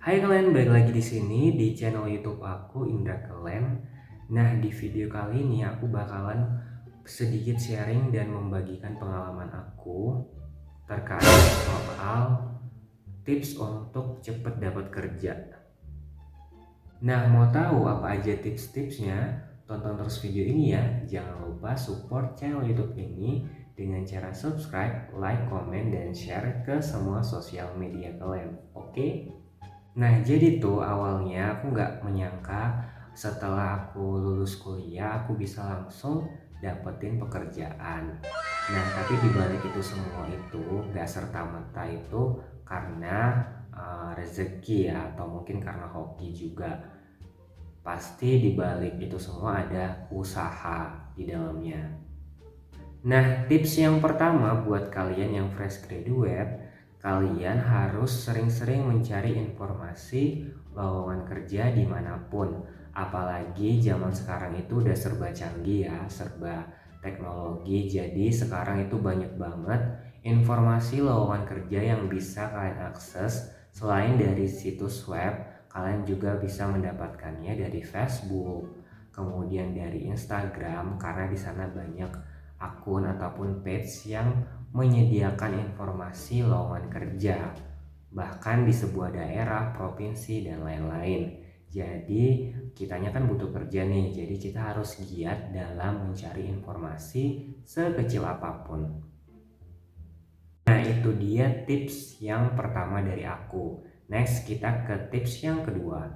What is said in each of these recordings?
Hai kalian, balik lagi di sini di channel YouTube aku Indra Kelen. Nah, di video kali ini aku bakalan sedikit sharing dan membagikan pengalaman aku terkait soal tips untuk cepat dapat kerja. Nah, mau tahu apa aja tips-tipsnya? Tonton terus video ini ya. Jangan lupa support channel YouTube ini dengan cara subscribe, like, komen, dan share ke semua sosial media kalian. Oke? Nah, jadi tuh awalnya aku nggak menyangka setelah aku lulus kuliah aku bisa langsung dapetin pekerjaan. Nah, tapi dibalik itu semua itu nggak serta-merta itu karena rezeki ya, atau mungkin karena hoki juga. Pasti dibalik itu semua ada usaha di dalamnya. Nah, tips yang pertama buat kalian yang fresh graduate, kalian harus sering-sering mencari informasi lowongan kerja dimanapun. Apalagi zaman sekarang itu udah serba canggih ya, serba teknologi. Jadi sekarang itu banyak banget informasi lowongan kerja yang bisa kalian akses. Selain dari situs web, kalian juga bisa mendapatkannya dari Facebook, kemudian dari Instagram, karena di sana banyak akun ataupun page yang menyediakan informasi lowongan kerja, bahkan di sebuah daerah, provinsi, dan lain-lain. Jadi kitanya kan butuh kerja nih, jadi kita harus giat dalam mencari informasi sekecil apapun. Nah, itu dia tips yang pertama dari aku. Next, kita ke tips yang kedua.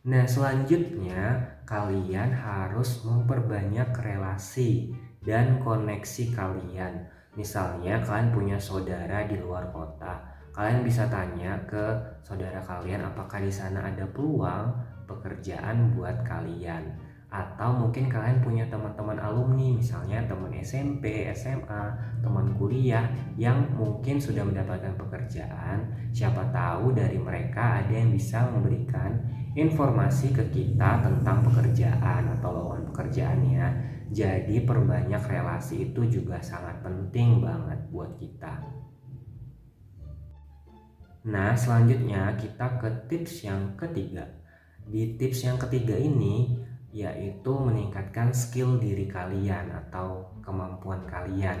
Nah, selanjutnya kalian harus memperbanyak relasi dan koneksi kalian. Misalnya kalian punya saudara di luar kota, kalian bisa tanya ke saudara kalian apakah di sana ada peluang pekerjaan buat kalian. Atau mungkin kalian punya teman-teman alumni, misalnya teman SMP, SMA, teman kuliah yang mungkin sudah mendapatkan pekerjaan. Siapa tahu dari mereka ada yang bisa memberikan informasi ke kita tentang pekerjaan atau lowongan pekerjaannya. Jadi perbanyak relasi itu juga sangat penting banget buat kita. Nah, selanjutnya kita ke tips yang ketiga. Di tips yang ketiga ini yaitu meningkatkan skill diri kalian atau kemampuan kalian.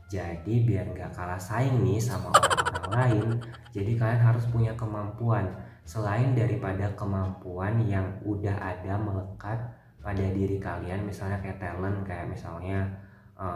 Jadi biar nggak kalah saing nih sama orang-orang lain, jadi kalian harus punya kemampuan selain daripada kemampuan yang udah ada melekat pada diri kalian, misalnya kayak talent, kayak misalnya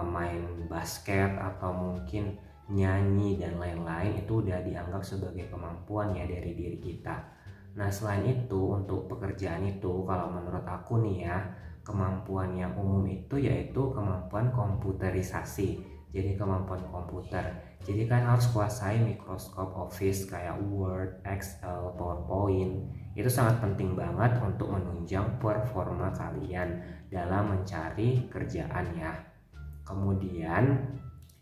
main basket atau mungkin nyanyi dan lain-lain, itu udah dianggap sebagai kemampuan ya dari diri kita. Nah, selain itu untuk pekerjaan itu kalau menurut aku nih ya, kemampuan yang umum itu yaitu kemampuan komputerisasi. Jadi kemampuan komputer. Jadi kan harus kuasai Microsoft Office kayak Word, Excel, PowerPoint. Itu sangat penting banget untuk menunjang performa kalian dalam mencari kerjaan ya. Kemudian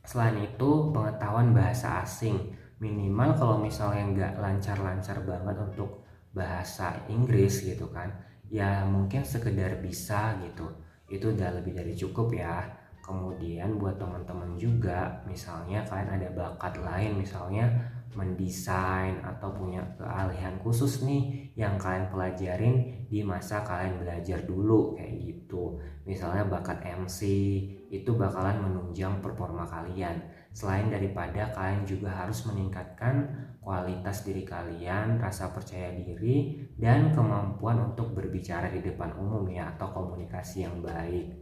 selain itu pengetahuan bahasa asing, minimal kalau misalnya nggak lancar-lancar banget untuk bahasa Inggris gitu kan, ya mungkin sekedar bisa gitu, itu udah lebih dari cukup ya. Kemudian buat teman-teman juga, misalnya kalian ada bakat lain, misalnya mendesain atau punya keahlian khusus nih yang kalian pelajarin di masa kalian belajar dulu kayak gitu. Misalnya bakat MC, itu bakalan menunjang performa kalian. Selain daripada kalian juga harus meningkatkan kualitas diri kalian, rasa percaya diri, dan kemampuan untuk berbicara di depan umum ya, atau komunikasi yang baik.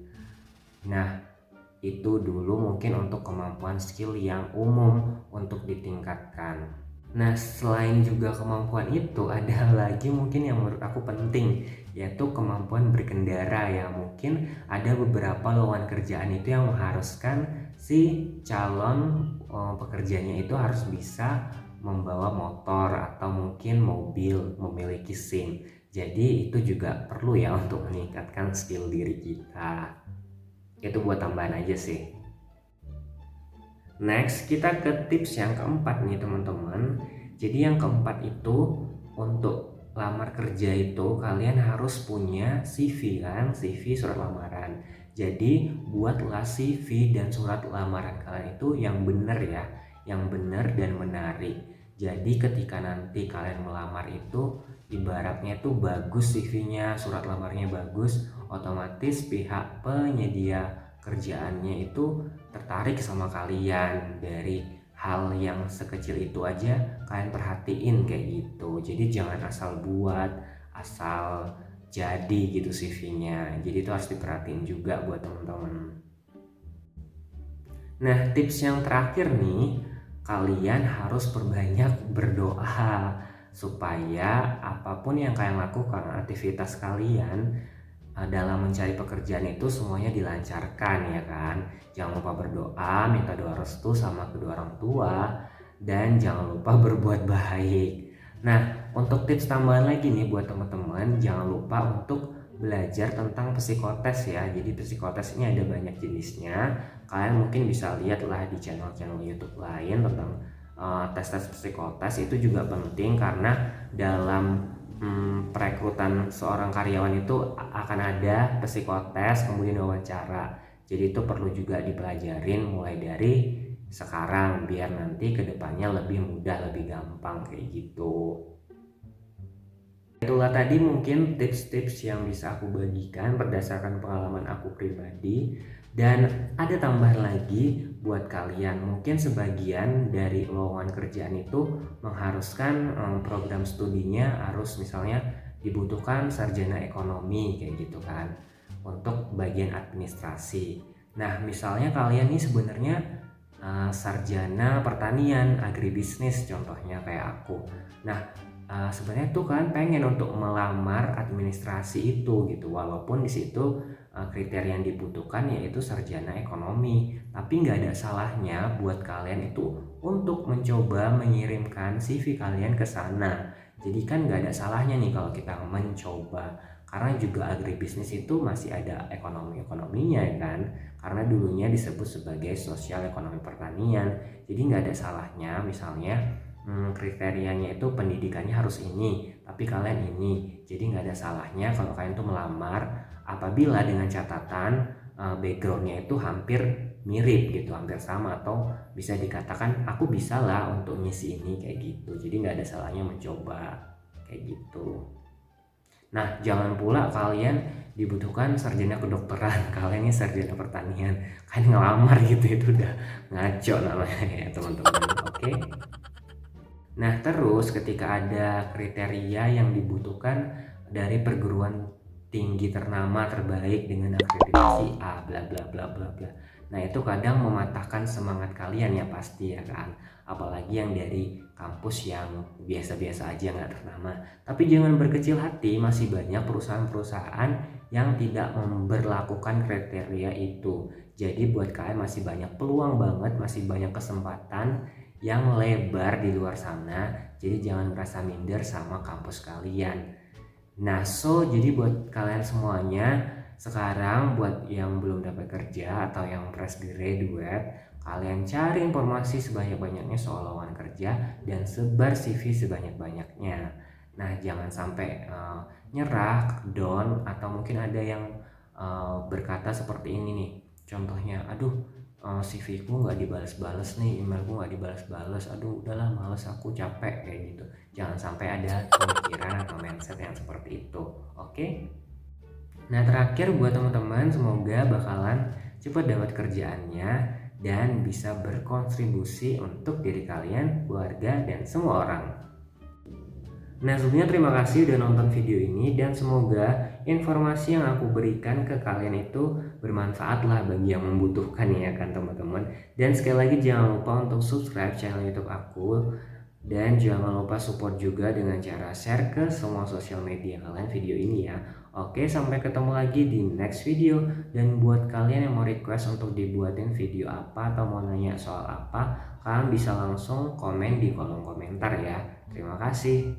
Nah, itu dulu mungkin untuk kemampuan skill yang umum untuk ditingkatkan. Nah, selain juga kemampuan itu, ada lagi mungkin yang menurut aku penting, yaitu kemampuan berkendara ya. Mungkin ada beberapa lowongan kerjaan itu yang mengharuskan si calon pekerjanya itu harus bisa membawa motor atau mungkin mobil, memiliki SIM. Jadi itu juga perlu ya untuk meningkatkan skill diri kita. Itu buat tambahan aja sih. Next, kita ke tips yang keempat nih teman-teman. Jadi yang keempat itu untuk lamar kerja itu kalian harus punya CV kan, CV surat lamaran. Jadi buatlah CV dan surat lamaran kalian itu yang benar ya, yang benar dan menarik. Jadi ketika nanti kalian melamar itu ibaratnya tuh bagus CV-nya, surat lamarnya bagus, otomatis pihak penyedia kerjaannya itu tertarik sama kalian. Dari hal yang sekecil itu aja kalian perhatiin kayak gitu. Jadi jangan asal buat, asal jadi gitu CV-nya. Jadi itu harus diperhatiin juga buat teman-teman. Nah, tips yang terakhir nih, kalian harus perbanyak berdoa supaya apapun yang kalian lakukan, aktivitas kalian dalam mencari pekerjaan itu semuanya dilancarkan ya kan. Jangan lupa berdoa, minta doa restu sama kedua orang tua, dan jangan lupa berbuat baik. Nah, untuk tips tambahan lagi nih buat teman-teman, jangan lupa untuk belajar tentang psikotes ya. Jadi psikotes ini ada banyak jenisnya. Kalian mungkin bisa lihat lah di channel-channel YouTube lain tentang tes-tes psikotes. Itu juga penting karena dalam perekrutan seorang karyawan itu akan ada psikotes, kemudian wawancara. Jadi itu perlu juga dipelajarin mulai dari sekarang biar nanti kedepannya lebih mudah, lebih gampang kayak gitu. Itulah tadi mungkin tips-tips yang bisa aku bagikan berdasarkan pengalaman aku pribadi, dan ada tambahan lagi buat kalian. Mungkin sebagian dari lowongan kerjaan itu mengharuskan program studinya harus misalnya dibutuhkan sarjana ekonomi kayak gitu kan untuk bagian administrasi. Nah, misalnya kalian nih sebenarnya sarjana pertanian, agribisnis contohnya kayak aku. Nah, sebenarnya tuh kan pengen untuk melamar administrasi itu gitu, walaupun di situ kriteria yang dibutuhkan yaitu sarjana ekonomi. Tapi nggak ada salahnya buat kalian itu untuk mencoba mengirimkan CV kalian ke sana. Jadi kan nggak ada salahnya nih kalau kita mencoba, karena juga agribisnis itu masih ada ekonomi-ekonominya ya kan, karena dulunya disebut sebagai sosial ekonomi pertanian. Jadi nggak ada salahnya misalnya kriterianya itu pendidikannya harus ini, tapi kalian ini. Jadi nggak ada salahnya kalau kalian tuh melamar apabila dengan catatan backgroundnya itu hampir mirip gitu, hampir sama, atau bisa dikatakan aku bisa lah untuk ngisi ini kayak gitu. Jadi nggak ada salahnya mencoba kayak gitu. Nah, jangan pula kalian dibutuhkan sarjana kedokteran, kalian ini sarjana pertanian, kalian ngelamar gitu, itu udah ngaco namanya ya teman-teman. Oke. Nah, terus ketika ada kriteria yang dibutuhkan dari perguruan tinggi ternama terbaik dengan akreditasi A bla bla bla bla bla. Nah, itu kadang mematahkan semangat kalian ya pasti ya kan. Apalagi yang dari kampus yang biasa-biasa aja nggak ternama. Tapi jangan berkecil hati, masih banyak perusahaan-perusahaan yang tidak memberlakukan kriteria itu. Jadi buat kalian masih banyak peluang banget, masih banyak kesempatan yang lebar di luar sana. Jadi jangan merasa minder sama kampus kalian. Nah, jadi buat kalian semuanya sekarang, buat yang belum dapat kerja atau yang fresh graduate, kalian cari informasi sebanyak-banyaknya soal lowongan kerja dan sebar CV sebanyak-banyaknya. Nah, jangan sampai nyerah, down, atau mungkin ada yang berkata seperti ini nih. Contohnya, aduh, CV ku nggak dibalas-balas nih, email ku nggak dibalas-balas, aduh udahlah males aku, capek kayak gitu. Jangan sampai ada pemikiran atau mindset yang seperti itu. Oke. Nah, terakhir buat teman-teman, semoga bakalan cepat dapat kerjaannya dan bisa berkontribusi untuk diri kalian, keluarga, dan semua orang. Nah, sebelumnya terima kasih udah nonton video ini, dan semoga informasi yang aku berikan ke kalian itu bermanfaat lah bagi yang membutuhkan ya kan teman-teman. Dan sekali lagi jangan lupa untuk subscribe channel YouTube aku, dan jangan lupa support juga dengan cara share ke semua sosial media kalian video ini ya. Oke, sampai ketemu lagi di next video. Dan buat kalian yang mau request untuk dibuatin video apa atau mau nanya soal apa, kalian bisa langsung komen di kolom komentar ya. Terima kasih.